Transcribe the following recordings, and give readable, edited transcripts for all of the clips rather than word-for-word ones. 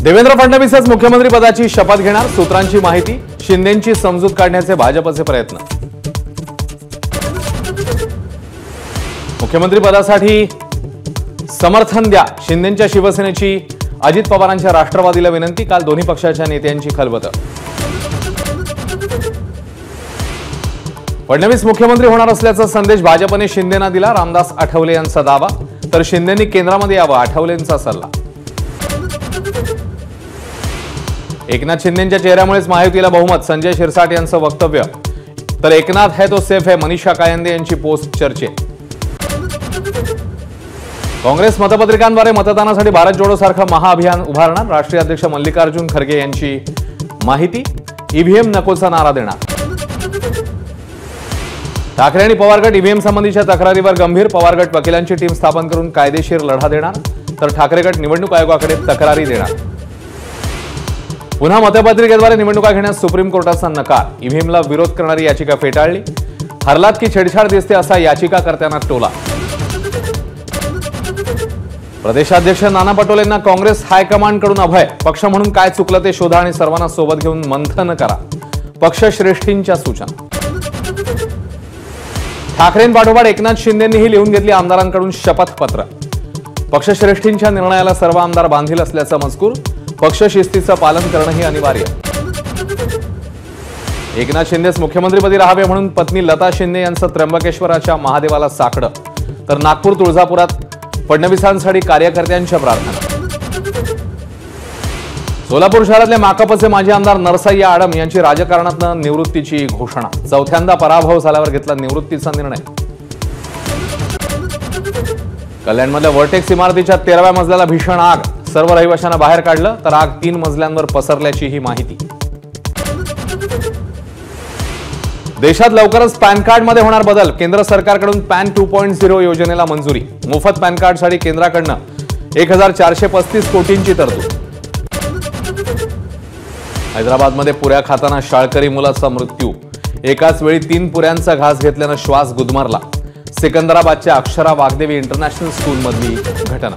देवेंद्र फडणवीसच मुख्यमंत्री पदाची शपथ घेणार, सूत्रांची माहिती, शिंदेंची समजूत काढण्याचे भाजपचे प्रयत्न। मुख्यमंत्री पदासाठी समर्थन द्या, शिंदेंच्या शिवसेनेची अजित पवारांच्या राष्ट्रवादीला विनंती। काल दोन्ही पक्षाच्या नेत्यांची खलबतं। फडणवीस मुख्यमंत्री होणार असल्याचा संदेश भाजपने शिंदेंना दिला, रामदास आठवले यांचा दावा, तर शिंदेंनी केंद्रामध्ये यावं, आठवलेंचा सल्ला। एकनाथ शिंदेंच्या चेहऱ्यामुळेच महायुतीला बहुमत, संजय शिरसाट यांचं वक्तव्य, तर एकनाथ है तो सेफ है, मनीषा कायंदे यांची पोस्ट चर्चेत। काँग्रेस मतपत्रिकांद्वारे मतदानासाठी भारत जोडो सारखं महाअभियान उभारणार, राष्ट्रीय अध्यक्ष मल्लिकार्जुन खरगे यांची माहिती, ईव्हीएम नकोचा नारा देणार। ठाकरे आणि पवार गट ईव्हीएम संबंधीच्या तक्रारीवर गंभीर, पवार गट वकिलांची टीम स्थापन करून कायदेशीर लढा देणार, तर ठाकरे गट निवडणूक आयोगाकडे तक्रारी देणार। पुन्हा मतपत्रिकेद्वारे निवडणुका घेण्यास सुप्रीम कोर्टाचा नकार, ईव्हीएमला विरोध करणारी याचिका फेटाळली, हरलात की छेडछाड दिसते असा याचिकाकर्त्यांना टोला। प्रदेशाध्यक्ष नाना पटोलेंना काँग्रेस हायकमांडकडून अभय, पक्ष म्हणून काय चुकलं ते शोधा आणि सर्वांना सोबत घेऊन मंथन करा, पक्षश्रेष्ठींच्या सूचना। ठाकरेंपाठोपाठ एकनाथ शिंदेंनीही लिहून घेतली आमदारांकडून शपथपत्र, पक्षश्रेष्ठींच्या निर्णयाला सर्व आमदार बांधील असल्याचा मजकूर, पक्षशिस्तीचं पालन करणंही अनिवार्य। एकनाथ शिंदेच मुख्यमंत्रीपदी राहावे म्हणून पत्नी लता शिंदे यांचं त्र्यंबकेश्वराच्या महादेवाला साकडं, तर नागपूर तुळजापुरात फडणवीसांसाठी कार्यकर्त्यांच्या प्रार्थना। सोलापूर शहरातले माकपचे माजी आमदार नरसय्या आडम यांची राजकारणातून निवृत्तीची घोषणा, चौथ्यांदा पराभव झाल्यावर घेतला निवृत्तीचा निर्णय। कल्याणमधल्या वर्टेक्स इमारतीच्या 13व्या मजल्याला भीषण आग, सर्व रहिवाशांना बाहेर काढलं, तर आग 3 मजल्यांवर पसरल्याची ही माहिती। देशात लवकरच पॅन कार्डमध्ये होणार बदल, केंद्र सरकारकडून पॅन 2.0 योजनेला मंजुरी, मोफत पॅन कार्डसाठी केंद्राकडनं 1435 कोटींची तरतूद। हैदराबादमध्ये पुऱ्या खाताना शाळकरी मुलाचा मृत्यू, एकाच वेळी 3 पुऱ्यांचा घास घेतल्यानं श्वास गुदमरला, सिकंदराबादच्या अक्षरा वाग्देवी इंटरनॅशनल स्कूलमधली घटना।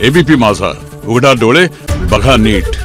एबीपी माझा, उघडा डोळे बघा नीट।